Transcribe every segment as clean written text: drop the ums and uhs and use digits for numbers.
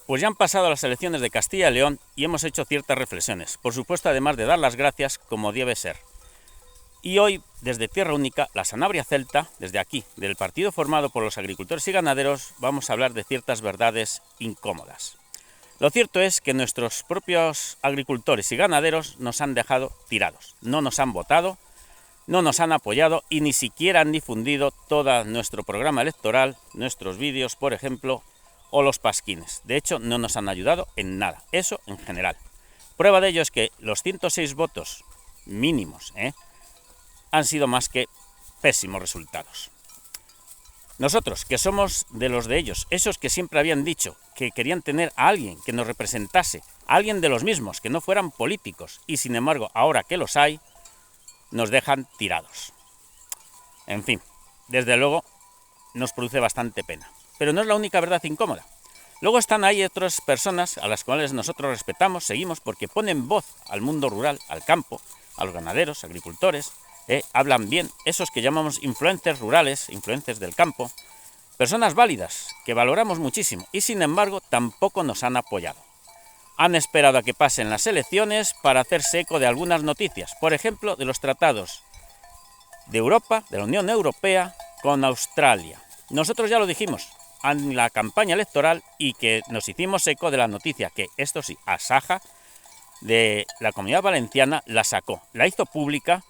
Pues ya han pasado las elecciones de Castilla y León y hemos hecho ciertas reflexiones, por supuesto además de dar las gracias como debe ser. Y hoy, desde Tierra Única, la Sanabria Celta, desde aquí, del partido formado por los agricultores y ganaderos, vamos a hablar de ciertas verdades incómodas. Lo cierto es que nuestros propios agricultores y ganaderos nos han dejado tirados, no nos han votado, no nos han apoyado y ni siquiera han difundido todo nuestro programa electoral, nuestros vídeos, por ejemplo, o los pasquines. De hecho, no nos han ayudado en nada, eso en general. Prueba de ello es que los 106 votos mínimos han sido más que pésimos resultados. Nosotros, que somos de los de ellos, esos que siempre habían dicho que querían tener a alguien que nos representase, a alguien de los mismos, que no fueran políticos, y sin embargo, ahora que los hay, nos dejan tirados. En fin, desde luego, nos produce bastante pena. Pero no es la única verdad incómoda. Luego están ahí otras personas a las cuales nosotros respetamos, seguimos, porque ponen voz al mundo rural, al campo, a los ganaderos, agricultores, hablan bien, esos que llamamos influencers rurales, influencers del campo, personas válidas, que valoramos muchísimo, y sin embargo tampoco nos han apoyado. Han esperado a que pasen las elecciones para hacerse eco de algunas noticias, por ejemplo, de los tratados de Europa, de la Unión Europea, con Australia. Nosotros ya lo dijimos en la campaña electoral y que nos hicimos eco de la noticia que, esto sí, Asaja, de la Comunidad Valenciana, la sacó, la hizo pública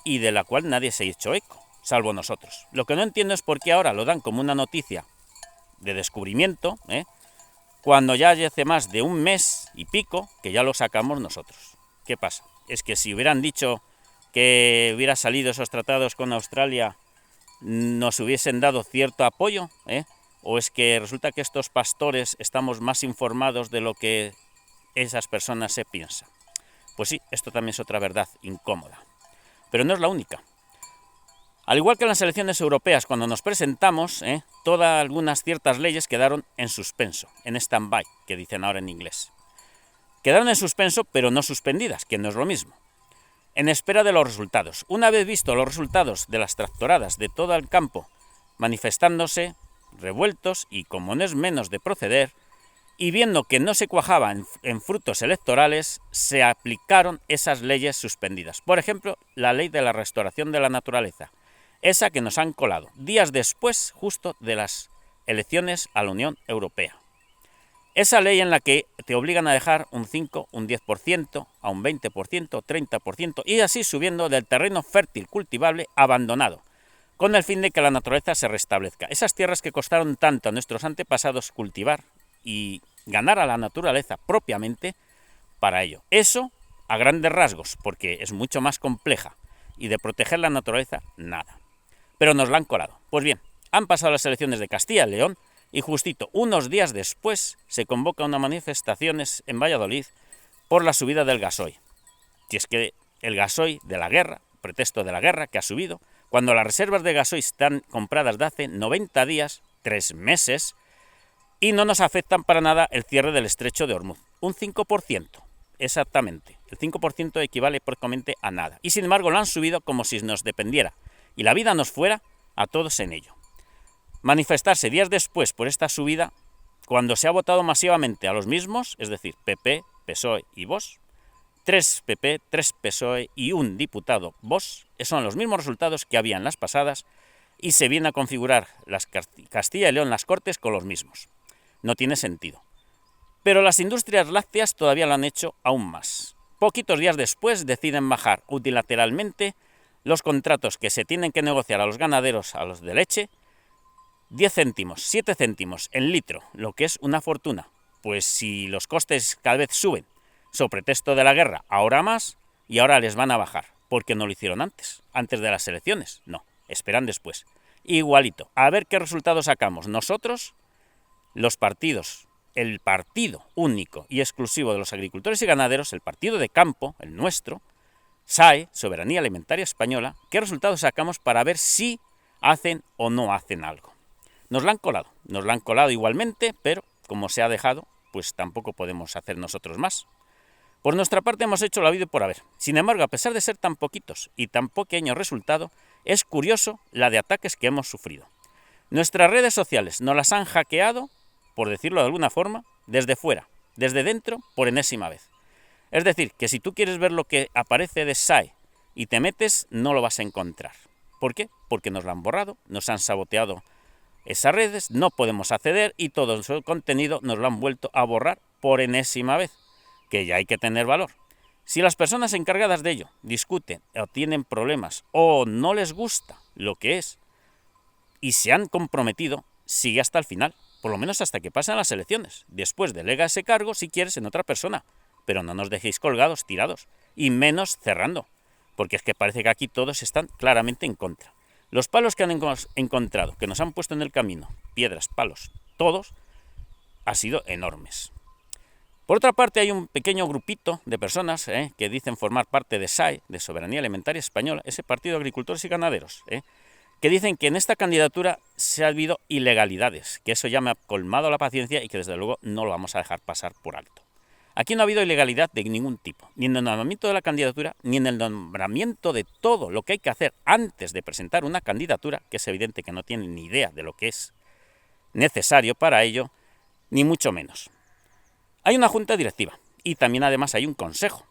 y de la cual nadie se ha hecho eco, salvo nosotros. Lo que no entiendo es por qué ahora lo dan como una noticia de descubrimiento, cuando ya hace más de un mes y pico que ya lo sacamos nosotros. ¿Qué pasa? Es que si hubieran dicho que hubiera salido esos tratados con Australia, nos hubiesen dado cierto apoyo, o es que resulta que estos pastores estamos más informados de lo que esas personas se piensan. Pues sí, esto también es otra verdad incómoda. Pero no es la única. Al igual que en las elecciones europeas, cuando nos presentamos, todas algunas ciertas leyes quedaron en suspenso, en stand-by, que dicen ahora en inglés. Quedaron en suspenso, pero no suspendidas, que no es lo mismo. En espera de los resultados. Una vez visto los resultados de las tractoradas de todo el campo manifestándose, revueltos y como no es menos de proceder, y viendo que no se cuajaba en frutos electorales, se aplicaron esas leyes suspendidas. Por ejemplo, la ley de la restauración de la naturaleza, esa que nos han colado días después justo de las elecciones a la Unión Europea. Esa ley en la que te obligan a dejar un 5, un 10%, a un 20%, 30% y así subiendo del terreno fértil cultivable abandonado, con el fin de que la naturaleza se restablezca. Esas tierras que costaron tanto a nuestros antepasados cultivar y ganar a la naturaleza propiamente para ello. Eso a grandes rasgos, porque es mucho más compleja, y de proteger la naturaleza, nada. Pero nos la han colado. Pues bien, han pasado las elecciones de Castilla y León, y justito unos días después se convoca una manifestaciones en Valladolid por la subida del gasoil. Si es que el gasoil de la guerra, pretexto de la guerra que ha subido, cuando las reservas de gasoil están compradas de hace 90 días, 3 meses, y no nos afectan para nada el cierre del estrecho de Ormuz. Un 5%, exactamente. El 5% equivale prácticamente a nada. Y sin embargo lo han subido como si nos dependiera y la vida nos fuera a todos en ello. Manifestarse días después por esta subida, cuando se ha votado masivamente a los mismos, es decir, PP, PSOE y Vox, 3 PP, 3 PSOE y un diputado Vox, son los mismos resultados que había en las pasadas y se viene a configurar las Castilla y León las Cortes con los mismos. No tiene sentido. Pero las industrias lácteas todavía lo han hecho aún más. Poquitos días después deciden bajar unilateralmente los contratos que se tienen que negociar a los ganaderos, a los de leche, 10 céntimos, 7 céntimos en litro, lo que es una fortuna. Pues si los costes cada vez suben, sobre pretexto de la guerra, ahora más, y ahora les van a bajar, porque no lo hicieron antes de las elecciones. No, esperan después. Igualito, a ver qué resultados sacamos nosotros, los partidos, el partido único y exclusivo de los agricultores y ganaderos, el partido de campo, el nuestro, SAE, Soberanía Alimentaria Española, qué resultados sacamos para ver si hacen o no hacen algo. Nos la han colado igualmente, pero como se ha dejado, pues tampoco podemos hacer nosotros más. Por nuestra parte hemos hecho la vida por haber. Sin embargo, a pesar de ser tan poquitos y tan pequeño resultado, es curioso la de ataques que hemos sufrido. Nuestras redes sociales nos las han hackeado, por decirlo de alguna forma, desde fuera, desde dentro, por enésima vez. Es decir, que si tú quieres ver lo que aparece de SAE y te metes, no lo vas a encontrar. ¿Por qué? Porque nos lo han borrado, nos han saboteado esas redes, no podemos acceder y todo su contenido nos lo han vuelto a borrar por enésima vez, que ya hay que tener valor. Si las personas encargadas de ello discuten o tienen problemas o no les gusta lo que es y se han comprometido, sigue hasta el final, por lo menos hasta que pasen las elecciones. Después delega ese cargo, si quieres, en otra persona, pero no nos dejéis colgados, tirados, y menos cerrando, porque es que parece que aquí todos están claramente en contra. Los palos que han encontrado, que nos han puesto en el camino, piedras, palos, todos, han sido enormes. Por otra parte, hay un pequeño grupito de personas que dicen formar parte de SAE, de Soberanía Alimentaria Española, ese partido de agricultores y ganaderos, que dicen que en esta candidatura se ha habido ilegalidades, que eso ya me ha colmado la paciencia y que desde luego no lo vamos a dejar pasar por alto. Aquí no ha habido ilegalidad de ningún tipo, ni en el nombramiento de la candidatura, ni en el nombramiento de todo lo que hay que hacer antes de presentar una candidatura, que es evidente que no tienen ni idea de lo que es necesario para ello, ni mucho menos. Hay una junta directiva y también además hay un consejo,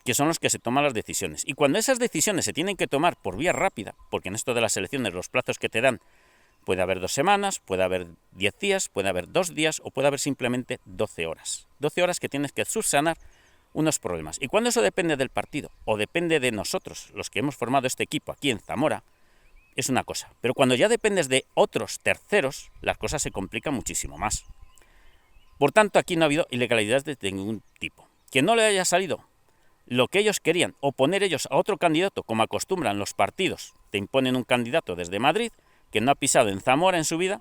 que son los que se toman las decisiones. Y cuando esas decisiones se tienen que tomar por vía rápida, porque en esto de las elecciones los plazos que te dan puede haber 2 semanas, puede haber 10 días, puede haber 2 días o puede haber simplemente 12 horas. 12 horas que tienes que subsanar unos problemas. Y cuando eso depende del partido o depende de nosotros, los que hemos formado este equipo aquí en Zamora, es una cosa. Pero cuando ya dependes de otros terceros, las cosas se complican muchísimo más. Por tanto, aquí no ha habido ilegalidades de ningún tipo. Que no le haya salido lo que ellos querían o poner ellos a otro candidato, como acostumbran los partidos, te imponen un candidato desde Madrid que no ha pisado en Zamora en su vida,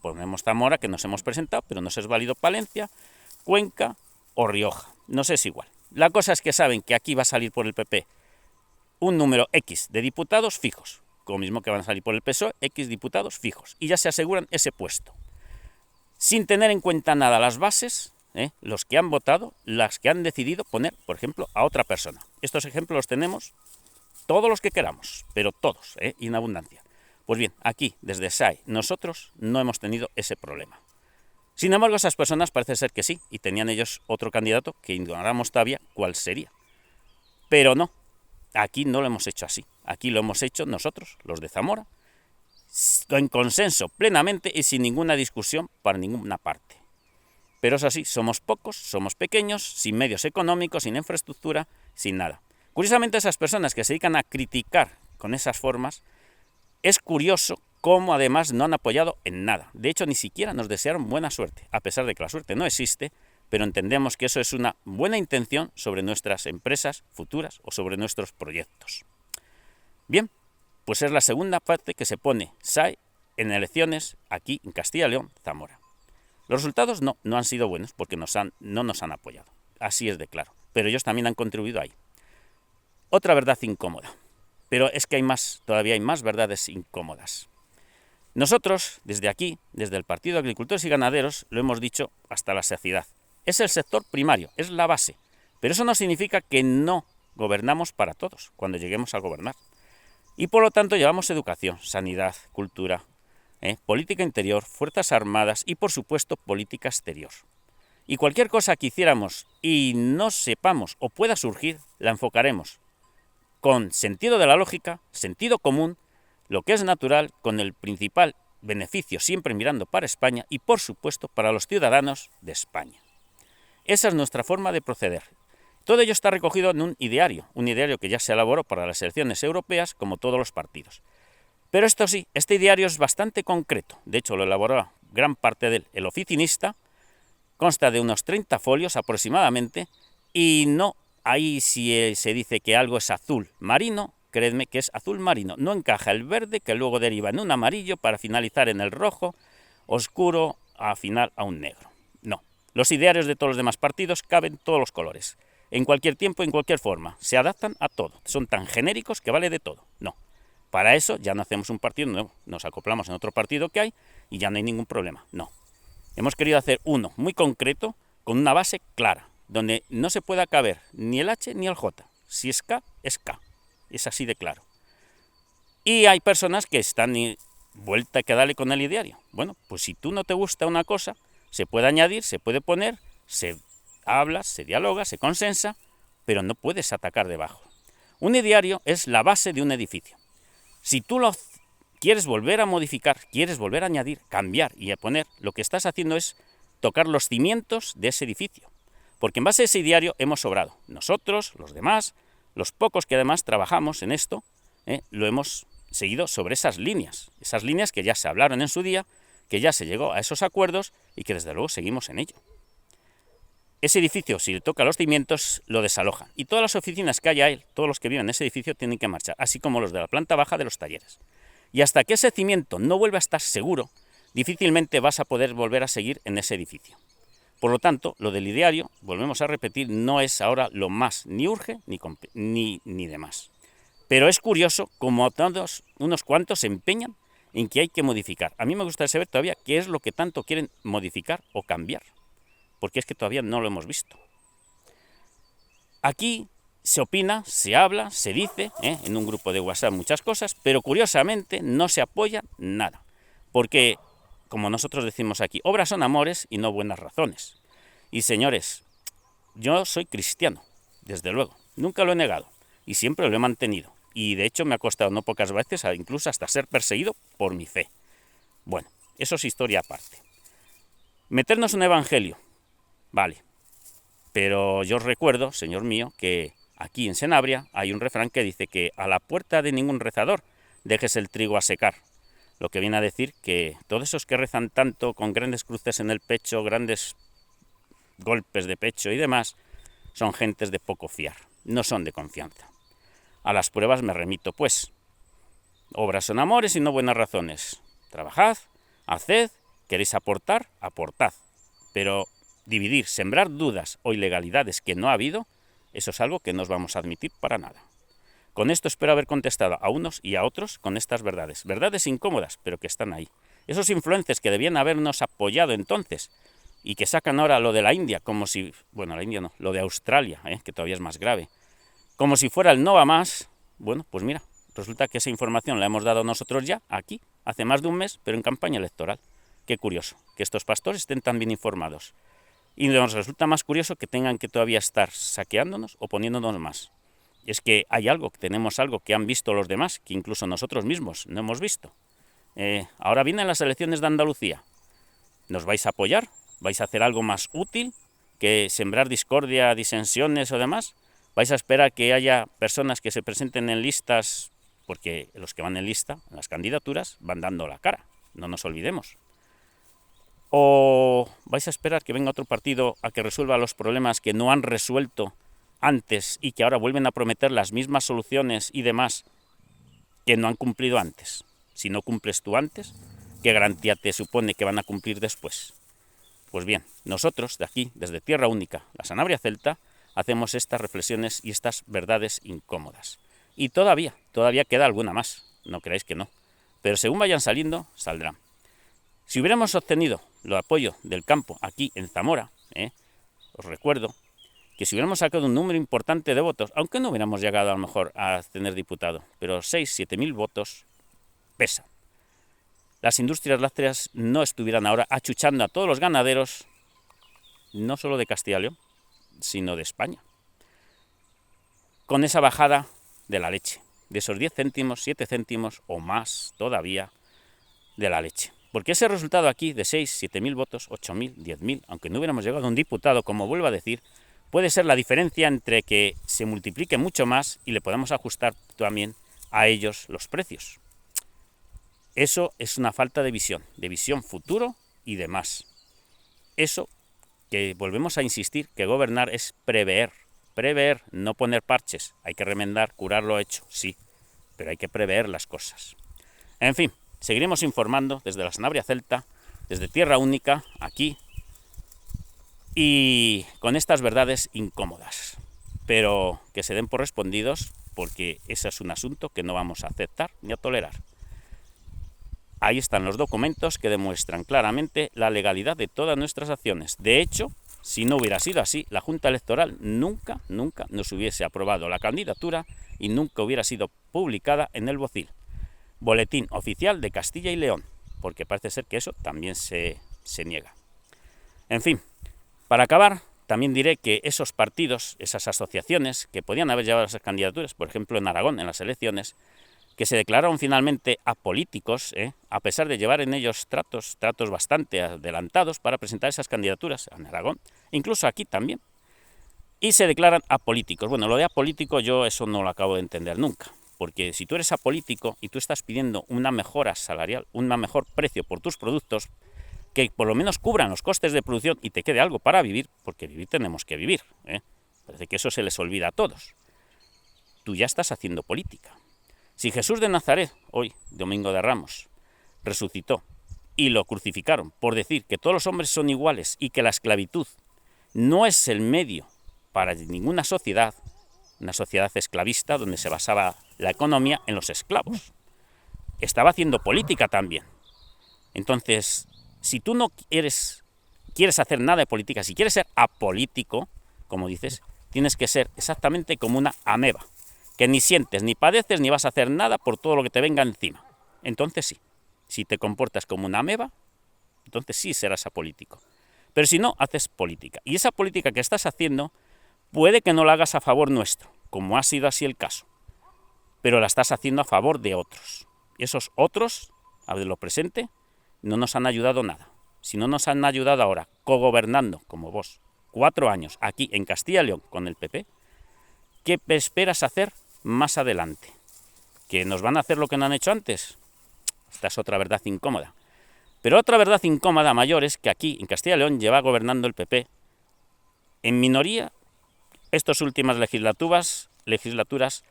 ponemos Zamora que nos hemos presentado, pero nos es válido Palencia, Cuenca o Rioja, nos es igual. La cosa es que saben que aquí va a salir por el PP un número X de diputados fijos, como mismo que van a salir por el PSOE, X diputados fijos, y ya se aseguran ese puesto, sin tener en cuenta nada las bases, los que han votado, las que han decidido poner, por ejemplo, a otra persona. Estos ejemplos los tenemos todos los que queramos, pero todos, y en abundancia. Pues bien, aquí, desde SAE, nosotros no hemos tenido ese problema. Sin embargo, esas personas parece ser que sí, y tenían ellos otro candidato que ignoramos todavía cuál sería. Pero no, aquí no lo hemos hecho así. Aquí lo hemos hecho nosotros, los de Zamora, en consenso plenamente y sin ninguna discusión para ninguna parte. Pero es así, somos pocos, somos pequeños, sin medios económicos, sin infraestructura, sin nada. Curiosamente, esas personas que se dedican a criticar con esas formas, es curioso cómo además no han apoyado en nada. De hecho, ni siquiera nos desearon buena suerte, a pesar de que la suerte no existe, pero entendemos que eso es una buena intención sobre nuestras empresas futuras o sobre nuestros proyectos. Bien, pues es la segunda parte que se pone SAE en elecciones aquí en Castilla y León, Zamora. Los resultados no han sido buenos porque no nos han apoyado, así es de claro, pero ellos también han contribuido ahí. Otra verdad incómoda, pero es que todavía hay más verdades incómodas. Nosotros, desde aquí, desde el Partido de Agricultores y Ganaderos, lo hemos dicho hasta la saciedad. Es el sector primario, es la base, pero eso no significa que no gobernamos para todos cuando lleguemos a gobernar. Y por lo tanto llevamos educación, sanidad, cultura, política interior, fuerzas armadas y por supuesto política exterior. Y cualquier cosa que hiciéramos y no sepamos o pueda surgir, la enfocaremos con sentido de la lógica, sentido común, lo que es natural, con el principal beneficio siempre mirando para España y por supuesto para los ciudadanos de España. Esa es nuestra forma de proceder. Todo ello está recogido en un ideario que ya se elaboró para las elecciones europeas, como todos los partidos. Pero esto sí, este ideario es bastante concreto. De hecho, lo elaboró gran parte de él el oficinista, consta de unos 30 folios aproximadamente, y no, ahí si se dice que algo es azul marino, creedme que es azul marino. No encaja el verde, que luego deriva en un amarillo, para finalizar en el rojo, oscuro, a final a un negro. No, los idearios de todos los demás partidos caben todos los colores. En cualquier tiempo, en cualquier forma, se adaptan a todo. Son tan genéricos que vale de todo. No, para eso ya no hacemos un partido nuevo, nos acoplamos en otro partido que hay y ya no hay ningún problema. No, hemos querido hacer uno muy concreto, con una base clara, donde no se pueda caber ni el H ni el J. Si es K, es K. Es así de claro. Y hay personas que están vuelta que dale con el ideario. Bueno, pues si tú no te gusta una cosa, se puede añadir, se puede poner, se habla, se dialoga, se consensa, pero no puedes atacar debajo. Un ideario es la base de un edificio. Si tú lo quieres volver a modificar, quieres volver a añadir, cambiar y a poner, lo que estás haciendo es tocar los cimientos de ese edificio. Porque en base a ese ideario hemos sobrado. Nosotros, los demás, los pocos que además trabajamos en esto, lo hemos seguido sobre esas líneas que ya se hablaron en su día, que ya se llegó a esos acuerdos y que desde luego seguimos en ello. Ese edificio, si le toca los cimientos, lo desalojan. Y todas las oficinas que haya él, todos los que viven en ese edificio tienen que marchar, así como los de la planta baja de los talleres. Y hasta que ese cimiento no vuelva a estar seguro, difícilmente vas a poder volver a seguir en ese edificio. Por lo tanto, lo del ideario, volvemos a repetir, no es ahora lo más, ni urge ni demás. Pero es curioso cómo todos unos cuantos se empeñan en que hay que modificar. A mí me gustaría saber todavía qué es lo que tanto quieren modificar o cambiar, porque es que todavía no lo hemos visto. Aquí se opina, se habla, se dice, en un grupo de WhatsApp muchas cosas, pero curiosamente no se apoya nada, porque, como nosotros decimos aquí, obras son amores y no buenas razones. Y señores, yo soy cristiano, desde luego, nunca lo he negado y siempre lo he mantenido. Y de hecho me ha costado no pocas veces, incluso hasta ser perseguido por mi fe. Bueno, eso es historia aparte. Meternos un evangelio, vale, pero yo os recuerdo, señor mío, que aquí en Sanabria hay un refrán que dice que a la puerta de ningún rezador dejes el trigo a secar. Lo que viene a decir que todos esos que rezan tanto, con grandes cruces en el pecho, grandes golpes de pecho y demás, son gentes de poco fiar, no son de confianza. A las pruebas me remito, pues. Obras son amores y no buenas razones. Trabajad, haced, queréis aportar, aportad. Pero dividir, sembrar dudas o ilegalidades que no ha habido, eso es algo que no os vamos a admitir para nada. Con esto espero haber contestado a unos y a otros con estas verdades. Verdades incómodas, pero que están ahí. Esos influencers que debían habernos apoyado entonces y que sacan ahora lo de la India como si... Bueno, la India no, lo de Australia, que todavía es más grave. Como si fuera el no va más. Bueno, pues mira, resulta que esa información la hemos dado nosotros ya, aquí, hace más de un mes, pero en campaña electoral. Qué curioso, que estos pastores estén tan bien informados. Y nos resulta más curioso que tengan que todavía estar saqueándonos o poniéndonos más. Es que hay algo, tenemos algo que han visto los demás, que incluso nosotros mismos no hemos visto. Ahora vienen las elecciones de Andalucía. ¿Nos vais a apoyar? ¿Vais a hacer algo más útil que sembrar discordia, disensiones o demás? ¿Vais a esperar que haya personas que se presenten en listas? Porque los que van en lista, en las candidaturas, van dando la cara, no nos olvidemos. ¿O vais a esperar que venga otro partido a que resuelva los problemas que no han resuelto antes y que ahora vuelven a prometer las mismas soluciones y demás que no han cumplido antes? Si no cumples tú antes, ¿qué garantía te supone que van a cumplir después? Pues bien, nosotros de aquí, desde Tierra Única, la Sanabria Celta, hacemos estas reflexiones y estas verdades incómodas. Y todavía queda alguna más, no creáis que no. Pero según vayan saliendo, saldrán. Si hubiéramos obtenido el apoyo del campo aquí en Zamora, os recuerdo que si hubiéramos sacado un número importante de votos, aunque no hubiéramos llegado a lo mejor a tener diputado, pero 6.000-7.000 votos pesan. Las industrias lácteas no estuvieran ahora achuchando a todos los ganaderos, no solo de Castilla y León, sino de España, con esa bajada de la leche, de esos 10 céntimos, 7 céntimos o más todavía de la leche. Porque ese resultado aquí de 6.000-7.000 votos, 8.000, 10.000, aunque no hubiéramos llegado a un diputado, como vuelvo a decir, puede ser la diferencia entre que se multiplique mucho más y le podamos ajustar también a ellos los precios. Eso es una falta de visión futuro y demás. Eso que volvemos a insistir, que gobernar es prever, no poner parches. Hay que remendar, curar lo hecho, sí, pero hay que prever las cosas. En fin, seguiremos informando desde la Sanabria Celta, desde Tierra Única, aquí, y con estas verdades incómodas, pero que se den por respondidos, porque ese es un asunto que no vamos a aceptar ni a tolerar. Ahí están los documentos que demuestran claramente la legalidad de todas nuestras acciones. De hecho, si no hubiera sido así, la Junta Electoral nunca nos hubiese aprobado la candidatura y nunca hubiera sido publicada en el BOCIL, Boletín Oficial de Castilla y León, porque parece ser que eso también se niega. En fin, para acabar, también diré que esos partidos, esas asociaciones que podían haber llevado esas candidaturas, por ejemplo en Aragón, en las elecciones, que se declararon finalmente apolíticos, a pesar de llevar en ellos tratos bastante adelantados para presentar esas candidaturas en Aragón, incluso aquí también, y se declaran apolíticos. Bueno, lo de apolítico yo eso no lo acabo de entender nunca, porque si tú eres apolítico y tú estás pidiendo una mejora salarial, un mejor precio por tus productos, que por lo menos cubran los costes de producción y te quede algo para vivir, porque vivir tenemos que vivir, parece que eso se les olvida a todos. Tú ya estás haciendo política. Si Jesús de Nazaret, hoy, Domingo de Ramos, resucitó y lo crucificaron por decir que todos los hombres son iguales y que la esclavitud no es el medio para ninguna sociedad, una sociedad esclavista donde se basaba la economía en los esclavos, estaba haciendo política también. Entonces, si tú no quieres hacer nada de política, si quieres ser apolítico, como dices, tienes que ser exactamente como una ameba, que ni sientes, ni padeces, ni vas a hacer nada por todo lo que te venga encima. Entonces sí, si te comportas como una ameba, entonces sí serás apolítico. Pero si no, haces política. Y esa política que estás haciendo, puede que no la hagas a favor nuestro, como ha sido así el caso, pero la estás haciendo a favor de otros. Y esos otros, a lo presente, no nos han ayudado nada. Si no nos han ayudado ahora, cogobernando, como vos, 4 años aquí en Castilla y León con el PP, ¿qué esperas hacer más adelante? ¿Que nos van a hacer lo que no han hecho antes? Esta es otra verdad incómoda. Pero otra verdad incómoda mayor es que aquí, en Castilla y León, lleva gobernando el PP en minoría estas últimas legislaturas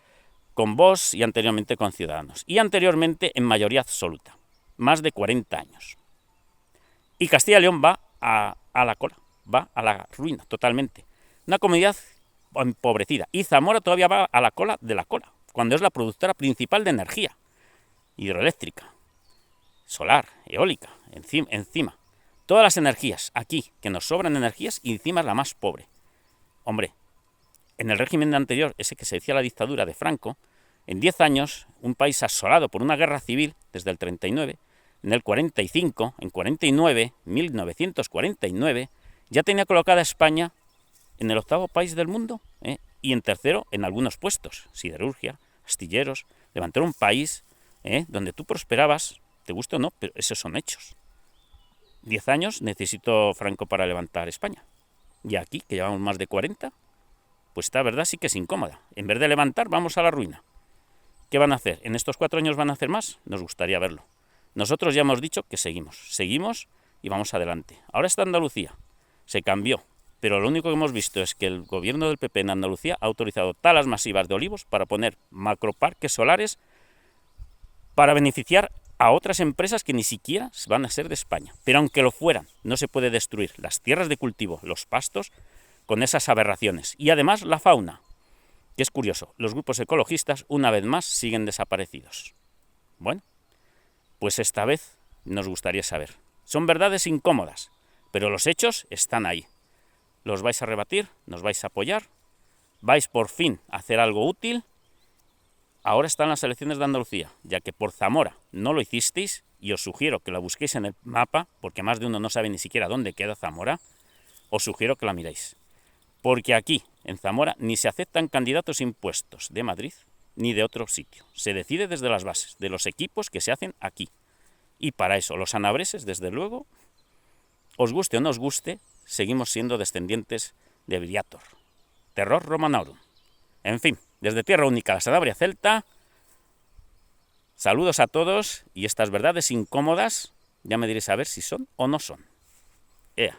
con Vox y anteriormente con Ciudadanos. Y anteriormente en mayoría absoluta. Más de 40 años. Y Castilla y León va a la cola, va a la ruina totalmente. Una comunidad empobrecida. Y Zamora todavía va a la cola de la cola, cuando es la productora principal de energía hidroeléctrica, solar, eólica, encima. Todas las energías aquí, que nos sobran energías, y encima es la más pobre. Hombre, en el régimen anterior, ese que se decía la dictadura de Franco, en 10 años, un país asolado por una guerra civil desde el 39, en el 45, en 49, 1949, ya tenía colocada España en el 8º país del mundo, y en tercero en algunos puestos, siderurgia, astilleros, levantar un país donde tú prosperabas, te guste o no, pero esos son hechos. 10 años necesitó Franco para levantar España. Y aquí, que llevamos más de 40, pues esta verdad sí que es incómoda. En vez de levantar, vamos a la ruina. ¿Qué van a hacer? ¿En estos 4 años van a hacer más? Nos gustaría verlo. Nosotros ya hemos dicho que seguimos y vamos adelante. Ahora está Andalucía, se cambió, pero lo único que hemos visto es que el gobierno del PP en Andalucía ha autorizado talas masivas de olivos para poner macroparques solares para beneficiar a otras empresas que ni siquiera van a ser de España. Pero aunque lo fueran, no se puede destruir las tierras de cultivo, los pastos, con esas aberraciones. Y además la fauna, que es curioso, los grupos ecologistas una vez más siguen desaparecidos. Bueno, pues esta vez nos gustaría saber. Son verdades incómodas, pero los hechos están ahí. ¿Los vais a rebatir? ¿Nos vais a apoyar? ¿Vais por fin a hacer algo útil? Ahora están las elecciones de Andalucía, ya que por Zamora no lo hicisteis, y os sugiero que la busquéis en el mapa, porque más de uno no sabe ni siquiera dónde queda Zamora, os sugiero que la miréis. Porque aquí, en Zamora, ni se aceptan candidatos impuestos de Madrid ni de otro sitio. Se decide desde las bases, de los equipos que se hacen aquí. Y para eso, los sanabreses, desde luego, os guste o no os guste, seguimos siendo descendientes de Viriator. Terror Romanorum. En fin, desde Tierra Única, la Sanabria Celta, saludos a todos, y estas verdades incómodas, ya me diréis a ver si son o no son. Ea.